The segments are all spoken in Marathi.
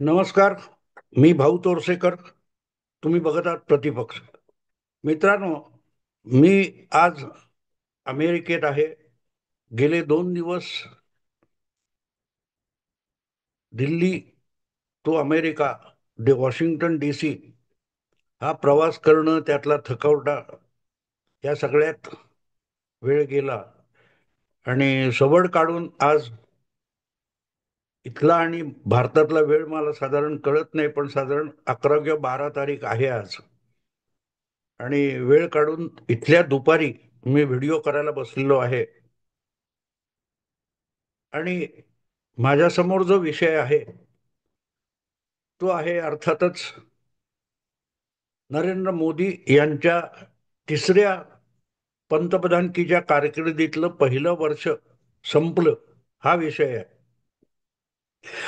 नमस्कार. मी भाऊ तोरसेकर. तुम्ही बघत आहात प्रतिपक्ष. मित्रांनो, मी आज अमेरिकेत आहे. गेले 2 दिवस दिल्ली तो अमेरिका, वॉशिंग्टन DC हा प्रवास करणं, त्यातला थकवटा, या सगळ्यात वेळ गेला आणि सवड काढून आज इथला आणि भारतातला वेळ मला साधारण कळत नाही, पण साधारण 11 किंवा 12 तारीख आहे आज. आणि वेळ काढून इथल्या दुपारी मी व्हिडिओ करायला बसलेलो आहे. आणि माझ्यासमोर जो विषय आहे तो आहे अर्थातच नरेंद्र मोदी यांच्या तिसऱ्या पंतप्रधानकीच्या कारकिर्दीतलं पहिलं वर्ष संपलं, हा विषय आहे.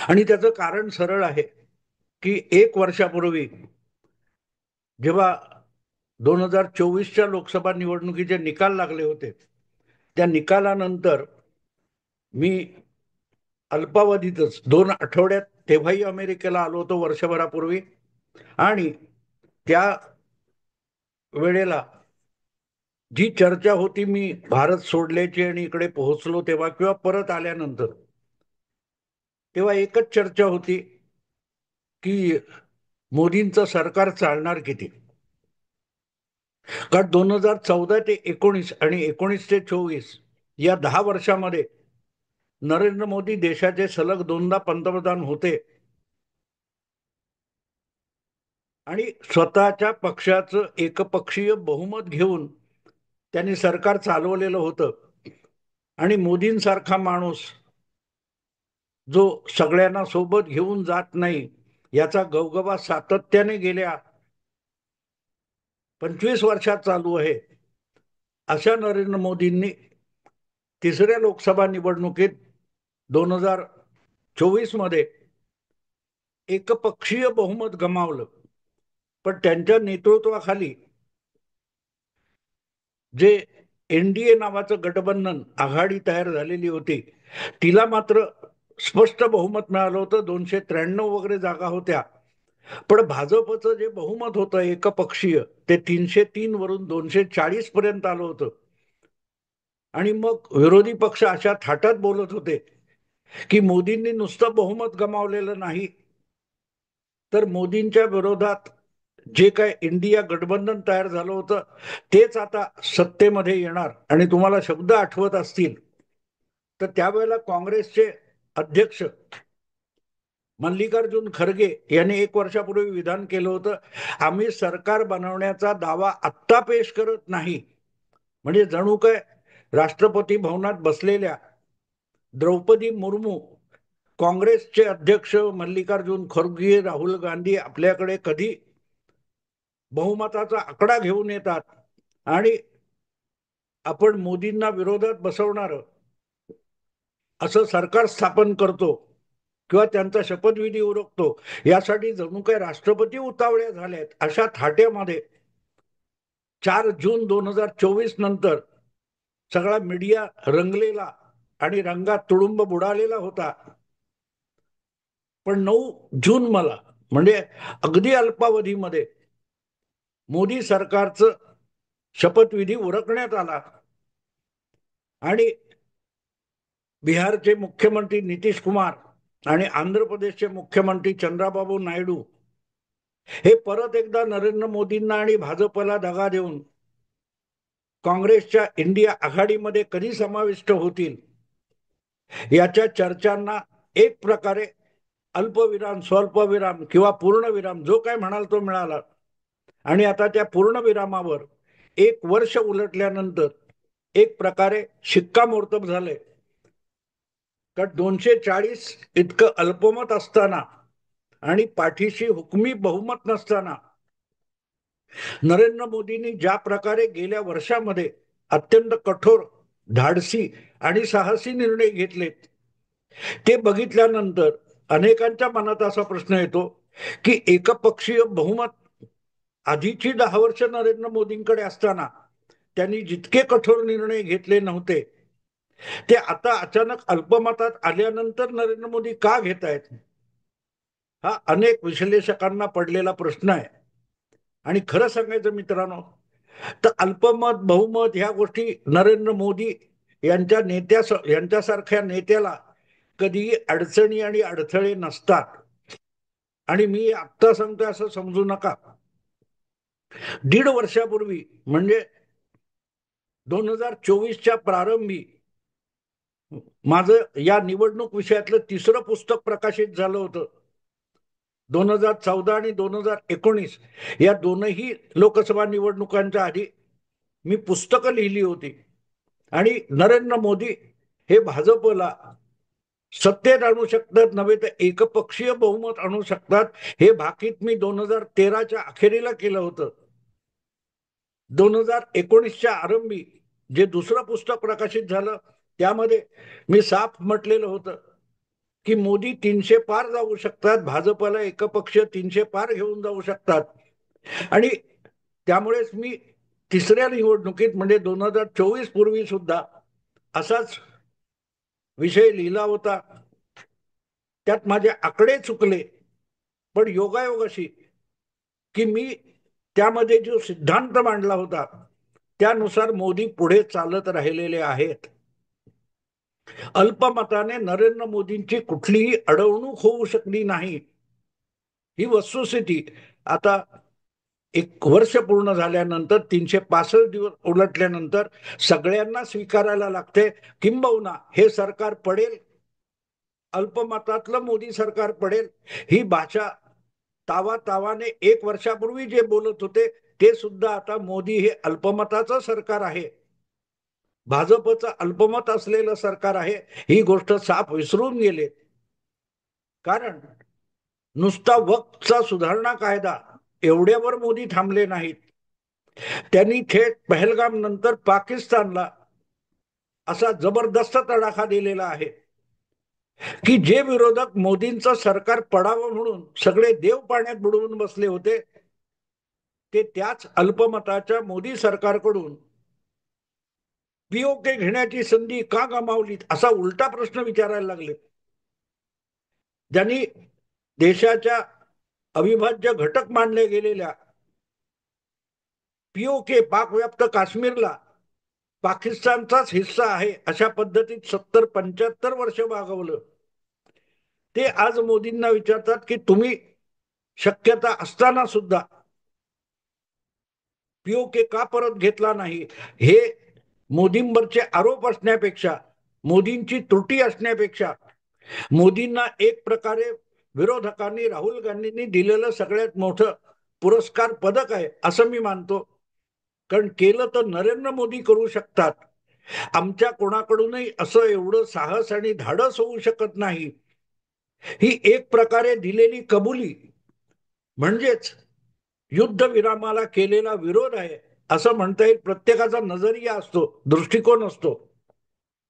आणि त्याचं कारण सरळ आहे की 1 वर्षापूर्वी जेव्हा 2024च्या लोकसभा निवडणुकीचे निकाल लागले होते, त्या निकालानंतर मी अल्पावधीतच 2 आठवड्यात तेव्हाही अमेरिकेला आलो होतो वर्षभरापूर्वी. आणि त्या वेळेला जी चर्चा होती, मी भारत सोडल्याची आणि इकडे पोहोचलो तेव्हा किंवा परत आल्यानंतर, तेव्हा एकच चर्चा होती की मोदींचं सरकार चालणार किती. कारण 2014 ते 19 आणि 19 ते 24 या 10 वर्षामध्ये नरेंद्र मोदी देशाचे सलग 2दा पंतप्रधान होते आणि स्वतःच्या पक्षाचं एकपक्षीय बहुमत घेऊन त्यांनी सरकार चालवलेलं होतं. आणि मोदींसारखा माणूस जो सगळ्यांना सोबत घेऊन जात नाही, याचा गवगवा सातत्याने गेल्या 25 वर्षात चालू आहे. अशा नरेंद्र मोदींनी तिसऱ्या लोकसभा निवडणुकीत 2024 मध्ये एकपक्षीय बहुमत गमावलं. पण त्यांच्या नेतृत्वाखाली जे NDA नावाचं गठबंधन आघाडी तयार झालेली होती, तिला मात्र स्पष्ट बहुमत मिळालं होतं. 293 वगैरे जागा होत्या. पण भाजपचं जे बहुमत होतं एकपक्षीय, ते 303 वरून 240 पर्यंत आलं होतं. आणि मग विरोधी पक्ष अशा थाटात बोलत होते की मोदींनी नुसतं बहुमत गमावलेलं नाही, तर मोदींच्या विरोधात जे काय इंडिया गठबंधन तयार झालं होतं तेच आता सत्तेमध्ये येणार. आणि तुम्हाला शब्द आठवत असतील तर त्यावेळेला काँग्रेसचे अध्यक्ष मल्लिकार्जुन खरगे यांनी 1 वर्षापूर्वी विधान केलं होतं, आम्ही सरकार बनवण्याचा दावा आत्ता पेश करत नाही. म्हणजे जणू काय राष्ट्रपती भवनात बसलेल्या द्रौपदी मुर्मू, काँग्रेसचे अध्यक्ष मल्लिकार्जुन खरगे, राहुल गांधी आपल्याकडे कधी बहुमताचा आकडा घेऊन येतात आणि आपण मोदींना विरोधात बसवणार असं सरकार स्थापन करतो किंवा त्यांचा शपथविधी उरकतो, यासाठी जणू काय राष्ट्रपती उतावळ्या झाल्यात. अशा थाट्यामध्ये 4 जून 2024 नंतर सगळा मीडिया रंगलेला आणि रंगात तुडुंब बुडालेला होता. पण 9 जून मला, म्हणजे अगदी अल्पावधीमध्ये, मोदी सरकारचं शपथविधी उरकण्यात आला. आणि बिहारचे मुख्यमंत्री नितीश कुमार आणि आंध्र प्रदेशचे मुख्यमंत्री चंद्राबाबू नायडू हे परत एकदा नरेंद्र मोदींना आणि भाजपला दगा देऊन काँग्रेसच्या इंडिया आघाडीमध्ये कधी समाविष्ट होतील याच्या चर्चांना एक प्रकारे अल्पविराम, स्वल्पविराम किंवा पूर्णविराम, जो काय म्हणाल तो मिळाला. आणि आता त्या पूर्णविरामावर 1 वर्ष उलटल्यानंतर एक प्रकारे शिक्कामोर्तब झाले. कारण 240 इतकं अल्पमत असताना आणि पाठीशी हुकमी बहुमत नसताना नरेंद्र मोदींनी ज्या प्रकारे गेल्या वर्षामध्ये अत्यंत कठोर, धाडसी आणि साहसी निर्णय घेतलेत, ते बघितल्यानंतर अनेकांच्या मनात असा प्रश्न येतो की एकपक्षीय बहुमत आधीची 10 वर्ष नरेंद्र मोदींकडे असताना त्यांनी जितके कठोर निर्णय घेतले नव्हते, ते आता अचानक अल्पमतात आल्यानंतर नरेंद्र मोदी का घेत आहेत. हा अनेक विश्लेषकांना पडलेला प्रश्न आहे. आणि खरं सांगायचं मित्रांनो, तर अल्पमत बहुमत ह्या गोष्टी नरेंद्र मोदी यांच्यासारख्या नेत्याला कधीही अडचणी आणि अडथळे नसतात. आणि मी आत्ता सांगतोय असं समजू नका. 1.5 वर्षापूर्वी म्हणजे 2024च्या प्रारंभी माझं या निवडणूक विषयातलं तिसरं पुस्तक प्रकाशित झालं होतं. 2014 आणि 2019 या दोनही लोकसभा निवडणुकांच्या आधी मी पुस्तकं लिहिली होती. आणि नरेंद्र मोदी हे भाजपला सत्तेत आणू शकतात, नव्हे तर एकपक्षीय बहुमत आणू शकतात, हे भाकीत मी 2013च्या अखेरीला केलं होतं. 2019च्या आरंभी जे दुसरं पुस्तक प्रकाशित झालं त्यामध्ये मी साफ म्हटलेलं होतं की मोदी 300 पार जाऊ शकतात, भाजपला एकपक्षीय 300 पार घेऊन जाऊ शकतात. आणि त्यामुळेच मी तिसऱ्या निवडणुकीत म्हणजे 2024 पूर्वी सुद्धा असाच विषय लिहिला होता. त्यात माझे आकडे चुकले, पण योगायोग अशी की मी त्यामध्ये जो सिद्धांत मांडला होता त्यानुसार मोदी पुढे चालत राहिलेले आहेत. अल्पमताने नरेंद्र मोदींची कुठलीही अडवणूक होऊ शकली नाही, ही वस्तुस्थिती आता 1 वर्ष पूर्ण झाल्यानंतर 365 दिवस उलटल्यानंतर सगळ्यांना स्वीकारायला लागते. किंबहुना हे सरकार पडेल, अल्पमतातलं मोदी सरकार पडेल, ही भाषा तावातावाने 1 वर्षापूर्वी जे बोलत होते ते सुद्धा आता मोदी हे अल्पमताचं सरकार आहे, भाजपचं अल्पमत असलेलं सरकार आहे, ही गोष्ट साफ विसरून गेले. कारण नुसता वक्फचा सुधारणा कायदा एवढ्यावर मोदी थांबले नाहीत. त्यांनी थेट पहलगाम नंतर पाकिस्तानला असा जबरदस्त तडाखा दिलेला आहे की जे विरोधक मोदींचं सरकार पडावं म्हणून सगळे देव पाण्यात बुडवून बसले होते, ते त्याच अल्पमताच्या मोदी सरकारकडून पीओके घेण्याची संधी का गमावली असा उलटा प्रश्न विचारायला लागले. ज्यांनी देशाच्या अविभाज्य घटक मानले गेलेल्या पीओके पाकव्याप्त काश्मीरला पाकिस्तानचाच हिस्सा आहे अशा पद्धतीत 70-75 वर्ष भागवलं. ते आज मोदींना विचारतात की तुम्ही शक्यता असताना सुद्धा पीओके का परत घेतला नाही. हे मोदींवरचे आरोप असण्यापेक्षा, मोदींची त्रुटी असण्यापेक्षा, मोदींना एक प्रकारे विरोधकांनी राहुल गांधींनी दिलेलं सगळ्यात मोठं पुरस्कार पदक आहे असं मी मानतो. कारण केलं तर नरेंद्र मोदी करू शकतात, आमच्या कोणाकडूनही असं एवढं साहस आणि धाडस होऊ शकत नाही. ही एक प्रकारे दिलेली कबुली म्हणजेच युद्धविरामाला केलेला विरोध आहे असं म्हणता येईल. प्रत्येकाचा नजरिया असतो, दृष्टिकोन असतो.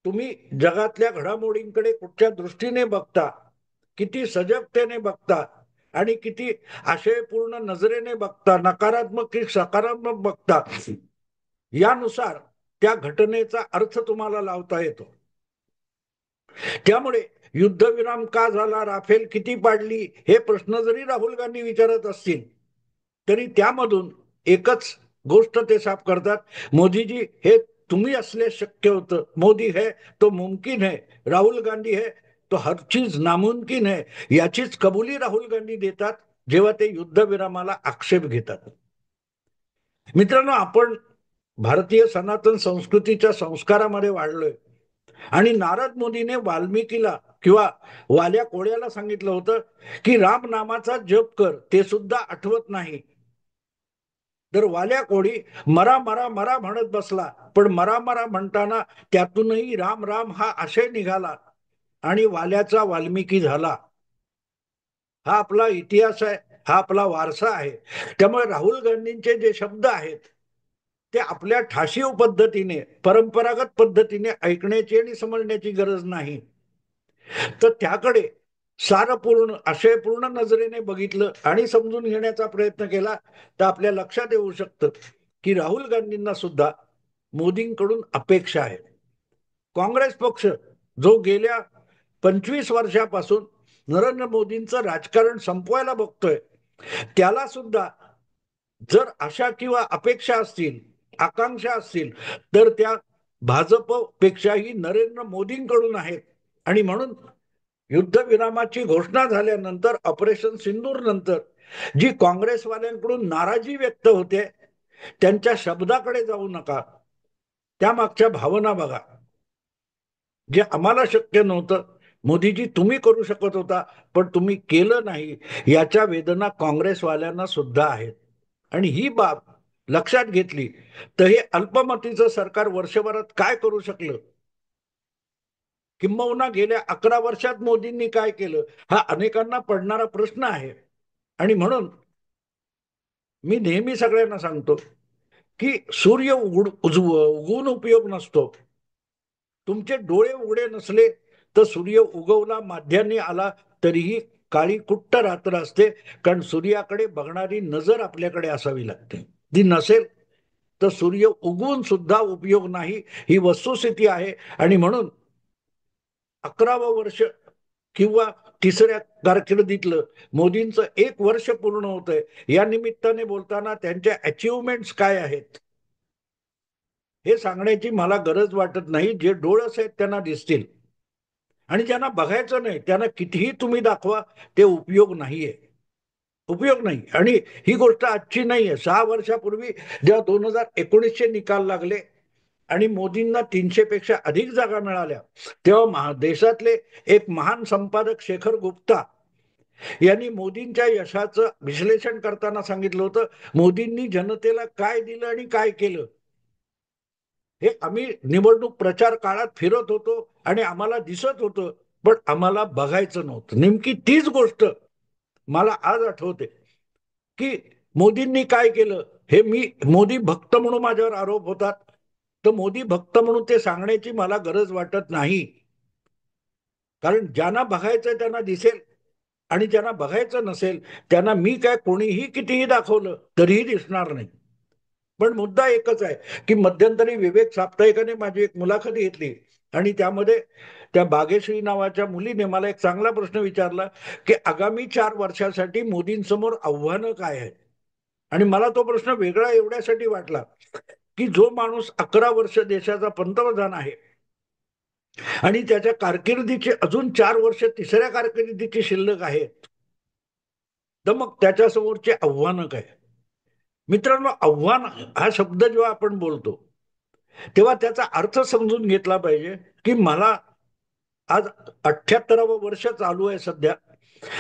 तुम्ही जगातल्या घडामोडींकडे कुठच्या दृष्टीने बघता, किती सजगतेने बघता आणि किती आशयपूर्ण नजरेने बघता, नकारात्मक की सकारात्मक बघता, यानुसार त्या घटनेचा अर्थ तुम्हाला लावता येतो. त्यामुळे युद्धविराम का झाला, राफेल किती पाडली, हे प्रश्न जरी राहुल गांधी विचारत असतील तरी त्यामधून एकच गोष्ट ते साफ करतात, मोदीजी हे तुम्ही असले शक्य होतं, मोदी है तो मुमकिन है, राहुल गांधी है तो हर चीज नामुमकिन है, याचीच कबुली राहुल गांधी देतात जेव्हा ते युद्धविरामाला आक्षेप घेतात. मित्रांनो, आपण भारतीय सनातन संस्कृतीच्या संस्कारामध्ये वाढलोय. आणि नारद मोदीने वाल्मिकीला किंवा वाल्या कोळ्याला सांगितलं होतं की राम नामाचा जप कर, ते सुद्धा आठवत नाही. तर वाल्या कोळी मरा मरा मरा म्हणत बसला, पण मरा मरा म्हणताना त्यातूनही राम राम हा आशय निघाला आणि वाल्याचा वाल्मिकी झाला. हा आपला इतिहास आहे, हा आपला वारसा आहे. त्यामुळे राहुल गांधींचे जे शब्द आहेत ते आपल्या ठाशीव पद्धतीने, परंपरागत पद्धतीने ऐकण्याची आणि समजण्याची गरज नाही. तर त्याकडे सारपूर्ण आशयपूर्ण नजरेने बघितलं आणि समजून घेण्याचा प्रयत्न केला तर आपल्या लक्षात येऊ शकतं की राहुल गांधींना सुद्धा मोदींकडून अपेक्षा आहे. काँग्रेस पक्ष जो गेल्या 25 वर्षापासून नरेंद्र मोदींचं राजकारण संपवायला बघतोय, त्याला सुद्धा जर आशा किंवा अपेक्षा असतील, आकांक्षा असतील, तर त्या भाजपपेक्षाही नरेंद्र मोदींकडून आहेत. आणि म्हणून युद्धविरामाची घोषणा झाल्यानंतर, ऑपरेशन सिंदूर नंतर जी काँग्रेसवाल्यांकडून नाराजी व्यक्त होते, त्यांच्या शब्दाकडे जाऊ नका, त्यामागच्या भावना बघा. जे आम्हाला शक्य नव्हतं, मोदीजी तुम्ही करू शकत होता, पण तुम्ही केलं नाही, याच्या वेदना काँग्रेसवाल्यांना सुद्धा आहेत. आणि ही बाब लक्षात घेतली तर हे अल्पमतीचं सरकार वर्षभरात काय करू शकलं, किंबहुना गेल्या 11 वर्षात मोदींनी काय केलं, हा अनेकांना पडणारा प्रश्न आहे. आणि म्हणून मी नेहमी सगळ्यांना सांगतो की सूर्य उगवून उपयोग नसतो. तुमचे डोळे उघडे नसले तर सूर्य उगवला, माध्यान्नी आला, तरीही काळी कुट्ट रात्र असते. कारण सूर्याकडे बघणारी नजर आपल्याकडे असावी लागते. ती नसेल तर सूर्य उगवून सुद्धा उपयोग नाही, ही वस्तुस्थिती आहे. आणि म्हणून 11वं वर्ष किंवा तिसऱ्या कारकिर्दीतलं मोदींचं 1 वर्ष पूर्ण होतंय. या निमित्ताने बोलताना त्यांच्या अचिव्हमेंट्स काय आहेत हे सांगण्याची मला गरज वाटत नाही. जे डोळस आहेत त्यांना दिसतील, आणि ज्यांना बघायचं नाही त्यांना कितीही तुम्ही दाखवा, ते उपयोग नाहीये, उपयोग नाही. आणि ही गोष्ट आजची नाहीये. 6 वर्षापूर्वी जेव्हा 2019चे निकाल लागले आणि मोदींना 300 पेक्षा अधिक जागा मिळाल्या, तेव्हा देशातले एक महान संपादक शेखर गुप्ता यांनी मोदींच्या यशाचं विश्लेषण करताना सांगितलं होतं, मोदींनी जनतेला काय दिलं आणि काय केलं हे आम्ही निवडणूक प्रचार काळात फिरत होतो आणि आम्हाला दिसत होतं, पण आम्हाला बघायचं नव्हतं. नेमकी तीच गोष्ट मला आज आठवते की मोदींनी काय केलं. हे मी मोदी भक्त म्हणून माझ्यावर आरोप होतात, तर मोदी भक्त म्हणून ते सांगण्याची मला गरज वाटत नाही. कारण ज्यांना बघायचं त्यांना दिसेल, आणि ज्यांना बघायचं नसेल त्यांना मी काय कोणीही कितीही दाखवलं तरीही दिसणार नाही. पण मुद्दा एकच आहे की मध्यंतरी विवेक साप्ताहिकाने माझी एक मुलाखत घेतली आणि त्यामध्ये त्या बागेश्री नावाच्या मुलीने मला एक चांगला प्रश्न विचारला की आगामी 4 वर्षासाठी मोदींसमोर आव्हानं काय आहेत. आणि मला तो प्रश्न वेगळा एवढ्यासाठी वाटला की जो माणूस 11 वर्ष देशाचा पंतप्रधान आहे आणि त्याच्या कारकिर्दीचे अजून 4 वर्ष तिसऱ्या कारकिर्दीची शिल्लक आहेत, तर मग त्याच्यासमोरचे आव्हानं काय. मित्रांनो, आव्हान हा शब्द जेव्हा आपण बोलतो तेव्हा त्याचा अर्थ समजून घेतला पाहिजे की मला आज 78वं वर्ष चालू आहे सध्या,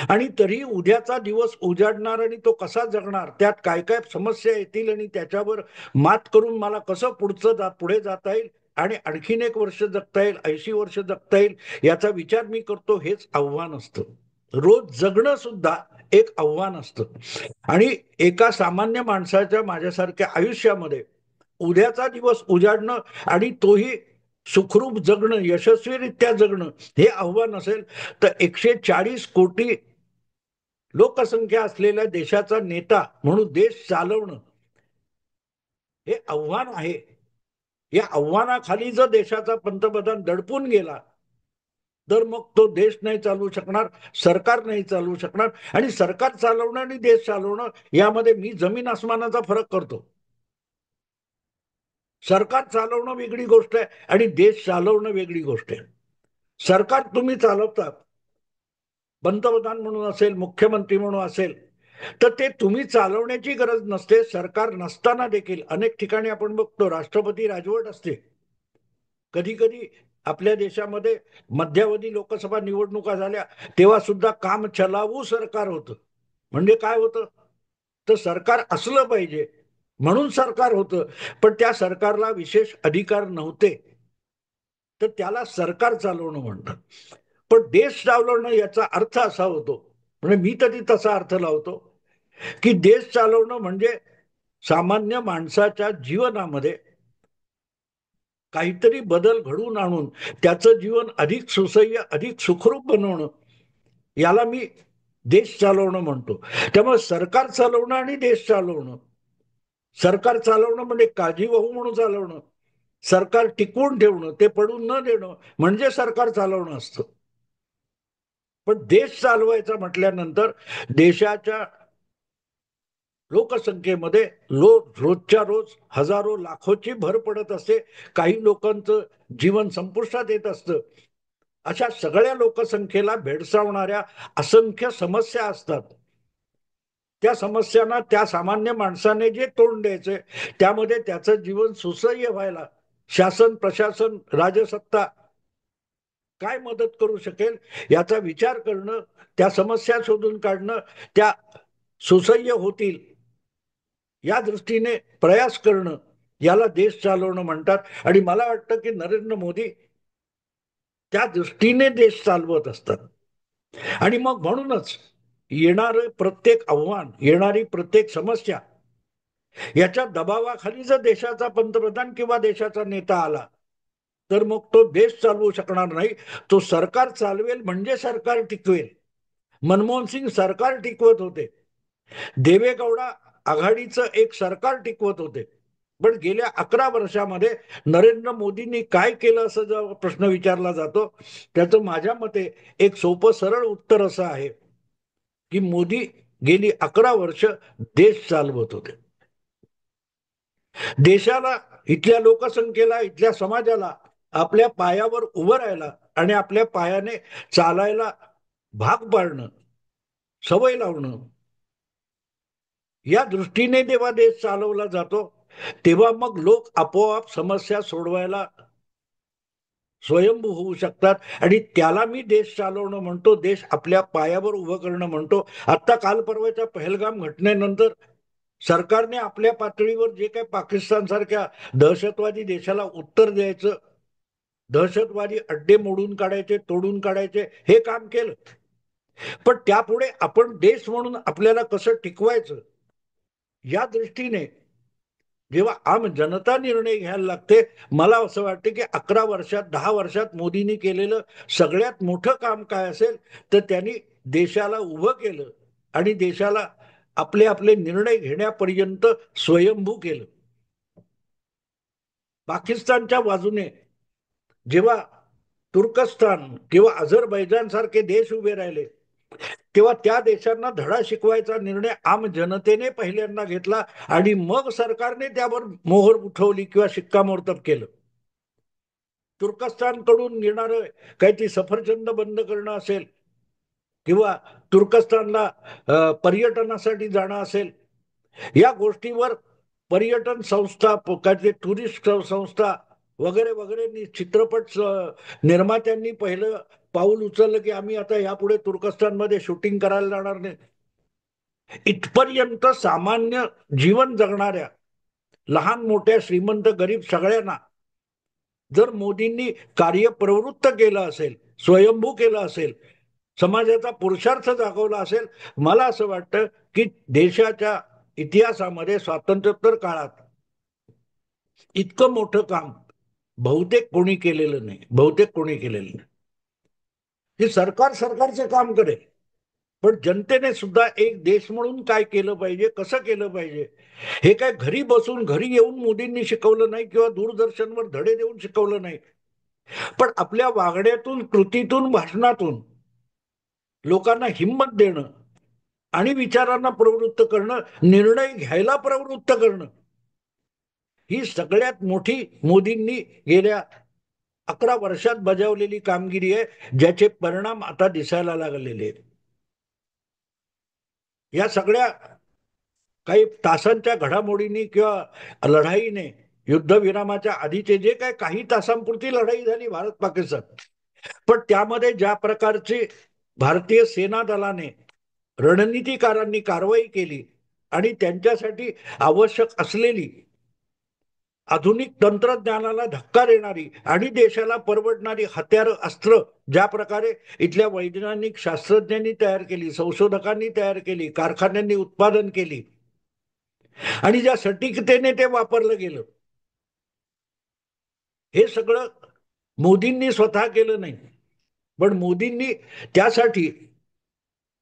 आणि तरी उद्याचा दिवस उजाडणार आणि तो कसा जगणार, त्यात काय काय समस्या येतील आणि त्याच्यावर मात करून मला कसं पुढे जाता येईल आणि आणखीन 1 वर्ष जगता येईल, 80 वर्ष जगता येईल, याचा विचार मी करतो. हेच आव्हान असतं. रोज जगणं सुद्धा एक आव्हान असतं. आणि एका सामान्य माणसाच्या माझ्यासारख्या आयुष्यामध्ये उद्याचा दिवस उजाडणं आणि तोही सुखरूप जगणं, यशस्वीरित्या जगणं, हे आव्हान असेल तर 140 कोटी लोकसंख्या असलेल्या देशाचा नेता म्हणून देश चालवणं हे आव्हान आहे. या आव्हानाखाली जर देशाचा पंतप्रधान दडपून गेला तर मग तो देश नाही चालवू शकणार, सरकार नाही चालवू शकणार. आणि सरकार चालवणं आणि देश चालवणं यामध्ये मी जमीन आसमानाचा फरक करतो. सरकार चालवणं वेगळी गोष्ट आहे आणि देश चालवणं वेगळी गोष्ट आहे. सरकार तुम्ही चालवता, पंतप्रधान म्हणून असेल, मुख्यमंत्री म्हणून असेल, तर ते तुम्ही चालवण्याची गरज नसते. सरकार नसताना देखील अनेक ठिकाणी आपण बघतो राष्ट्रपती राजवट असते. कधी कधी आपल्या देशामध्ये मध्यावधी लोकसभा निवडणुका झाल्या तेव्हा सुद्धा काम चलावू सरकार होतं. म्हणजे काय होतं, तर सरकार असलं पाहिजे म्हणून सरकार होतं, पण त्या सरकारला विशेष अधिकार नव्हते, तर त्याला सरकार चालवणं म्हणतात. पण देश चालवणं याचा अर्थ असा होतो, म्हणजे मी तरी तसा अर्थ लावतो की देश चालवणं म्हणजे सामान्य माणसाच्या जीवनामध्ये काहीतरी बदल घडवून आणून त्याचं जीवन अधिक सुसह्य, अधिक सुखरूप बनवणं, याला मी देश चालवणं म्हणतो. त्यामुळे सरकार चालवणं आणि देश चालवणं, सरकार चालवणं म्हणजे काळजीवाहू म्हणून चालवणं, सरकार टिकवून ठेवणं, ते पडून न देणं, म्हणजे सरकार चालवणं असतं. पण देश चालवायचा म्हटल्यानंतर देशाच्या लोकसंख्येमध्ये रोजच्या रोज हजारो लाखोची भर पडत असते. काही लोकांचं जीवन संपुष्टात येत असतं. अशा सगळ्या लोकसंख्येला भेडसावणाऱ्या असंख्य समस्या असतात. त्या समस्यांना त्या सामान्य माणसाने जे तोंड द्यायचंय त्यामध्ये त्याचं जीवन सुसह्य व्हायला शासन, प्रशासन, राजसत्ता काय मदत करू शकेल याचा विचार करणं, त्या समस्या शोधून काढणं, त्या सुसह्य होतील या दृष्टीने प्रयास करणं, याला देश चालवणं म्हणतात. आणि मला वाटतं की नरेंद्र मोदी त्या दृष्टीने देश चालवत असतात. आणि मग म्हणूनच येणार प्रत्येक आव्हान, येणारी प्रत्येक समस्या याच्या दबावाखाली जर देशाचा पंतप्रधान किंवा देशाचा नेता आला तर मग तो देश चालवू शकणार नाही. तो सरकार चालवेल म्हणजे सरकार टिकवेल. मनमोहन सिंग सरकार टिकवत होते. देवेगौडा आघाडीचं एक सरकार टिकवत होते. पण गेल्या 11 वर्षामध्ये नरेंद्र मोदींनी काय केलं असं जेव्हा प्रश्न विचारला जातो त्याचं माझ्या मते एक सोपं सरळ उत्तर असं आहे की मोदी गेली 11 वर्ष देश चालवत होते. देशाला, इथल्या लोकसंख्येला, इथल्या समाजाला आपल्या पायावर उभं राहायला आणि आपल्या पायाने चालायला भाग पाडणं, सवय लावणं, या दृष्टीने जेव्हा देश चालवला जातो तेव्हा मग लोक आपोआप समस्या सोडवायला स्वयंभू होऊ शकतात. आणि त्याला मी देश चालवणं म्हणतो, देश आपल्या पायावर उभं करणं म्हणतो. आता काल परवाच्या पहलगाम घटनेनंतर सरकारने आपल्या पातळीवर जे काही पाकिस्तान सारख्या दहशतवादी देशाला उत्तर द्यायचं, दहशतवादी अड्डे मोडून काढायचे, तोडून काढायचे, हे काम केलं. पण त्यापुढे आपण देश म्हणून आपल्याला कसं टिकवायचं या दृष्टीने जेव्हा आम जनता निर्णय घ्यायला लागते, मला असं वाटतं की 11 वर्षात, 10 वर्षात मोदींनी केलेलं सगळ्यात मोठं काम काय असेल तर त्यांनी देशाला उभं केलं आणि देशाला आपले आपले निर्णय घेण्यापर्यंत स्वयंभू केलं. पाकिस्तानच्या बाजूने जेव्हा तुर्कस्तान किंवा अझरबैजान सारखे देश उभे राहिले तेव्हा त्या देशांना धडा शिकवायचा निर्णय आम जनतेने पहिल्यांदा घेतला आणि मग सरकारने त्यावर मोहर उठवली किंवा शिक्कामोर्तब केलं. तुर्कस्तानकडून येणारं काही ती सफरचंद बंद करणं असेल किंवा तुर्कस्तानला पर्यटनासाठी जाणं असेल, या गोष्टीवर पर्यटन संस्था, काही टुरिस्ट संस्था वगैरे वगैरे चित्रपट निर्मात्यांनी पहिलं पाऊल उचललं की आम्ही आता यापुढे तुर्कस्तानमध्ये शूटिंग करायला जाणार नाही. इथपर्यंत सामान्य जीवन जगणाऱ्या लहान मोठ्या श्रीमंत गरीब सगळ्यांना जर मोदींनी कार्यप्रवृत्त केलं असेल, स्वयंभू केलं असेल, समाजाचा पुरुषार्थ दाखवला असेल, मला असं वाटतं की देशाच्या इतिहासामध्ये स्वातंत्र्योत्तर काळात इतकं मोठं काम बहुतेक कोणी केलेलं नाही. बहुतेक कोणी केलेलं नाही. हे सरकार सरकारचे काम करेल, पण जनतेने सुद्धा एक देश म्हणून काय केलं पाहिजे, कसं केलं पाहिजे, हे काय घरी बसून, घरी येऊन मोदींनी शिकवलं नाही किंवा दूरदर्शनवर धडे देऊन शिकवलं नाही. पण आपल्या वागण्यातून, कृतीतून, भाषणातून लोकांना हिंमत देणं आणि विचारांना प्रवृत्त करणं, निर्णय घ्यायला प्रवृत्त करणं, ही सगळ्यात मोठी मोदींनी गेल्या 11 वर्षात बजावलेली कामगिरी आहे, ज्याचे परिणाम आता दिसायला लागलेले आहेत. या सगळ्या काही तासांच्या घडामोडींनी किंवा लढाईने, युद्धविरामाच्या आधीचे जे काही तासांपुरती लढाई झाली भारत पाकिस्तान, पण त्यामध्ये ज्या प्रकारची भारतीय सेना दलाने, रणनीतिकारांनी कारवाई केली आणि त्यांच्यासाठी आवश्यक असलेली आधुनिक तंत्रज्ञानाला धक्का देणारी आणि देशाला परवडणारी हत्यारं, अस्त्र ज्या प्रकारे इथल्या वैज्ञानिक शास्त्रज्ञांनी तयार केली, संशोधकांनी तयार केली, कारखान्यांनी उत्पादन केली आणि ज्या सटीकतेने ते वापरलं गेलं, हे सगळं मोदींनी स्वतः केलं नाही. पण मोदींनी त्यासाठी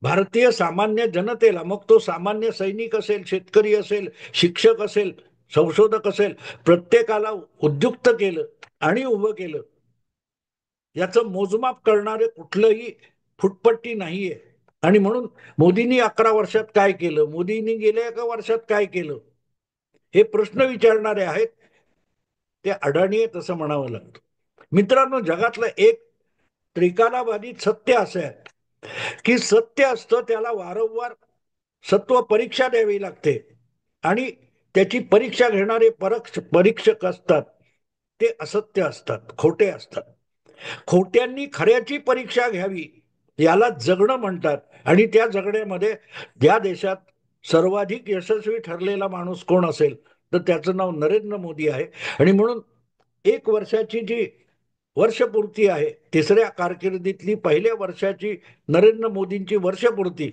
भारतीय सामान्य जनतेला, मग तो सामान्य सैनिक असेल, शेतकरी असेल, शिक्षक असेल, संशोधक असेल, प्रत्येकाला उद्युक्त केलं आणि उभं केलं. याचं मोजमाप करणारे कुठलंही फुटपट्टी नाहीये. आणि म्हणून मोदींनी 11 वर्षात काय केलं, मोदींनी गेल्या 1 वर्षात काय केलं, हे प्रश्न विचारणारे आहेत ते अडाणी आहेत असं म्हणावं लागतं. मित्रांनो, जगातलं एक त्रिकालाबाधित सत्य असं आहे की सत्य असतं त्याला वारंवार सत्व परीक्षा द्यावी लागते आणि त्याची परीक्षा घेणारे परीक्षक असतात ते असत्य असतात, खोटे असतात. खोट्यांनी खऱ्याची परीक्षा घ्यावी याला जगणं म्हणतात. आणि त्या जगण्यामध्ये ज्या देशात सर्वाधिक यशस्वी ठरलेला माणूस कोण असेल तर त्याचं नाव नरेंद्र मोदी आहे. आणि म्हणून 1 वर्षाची जी वर्षपूर्ती आहे, तिसऱ्या कारकिर्दीतली पहिल्या वर्षाची नरेंद्र मोदींची वर्षपूर्ती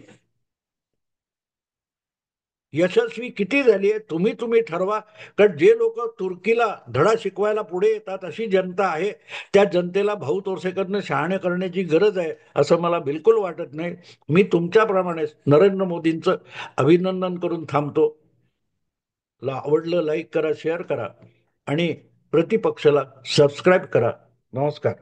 यशस्वी किती झाली आहे तुम्ही ठरवा. कारण जे लोक तुर्कीला धडा शिकवायला पुढे येतात अशी जनता आहे, त्या जनतेला भाऊ तोरसेकडनं शहाणे करण्याची गरज आहे असं मला बिलकुल वाटत नाही. मी तुमच्याप्रमाणे नरेंद्र मोदींचं अभिनंदन करून थांबतो. आवडलं लाईक करा, शेअर करा आणि प्रतिपक्षाला सबस्क्राईब करा. नमस्कार.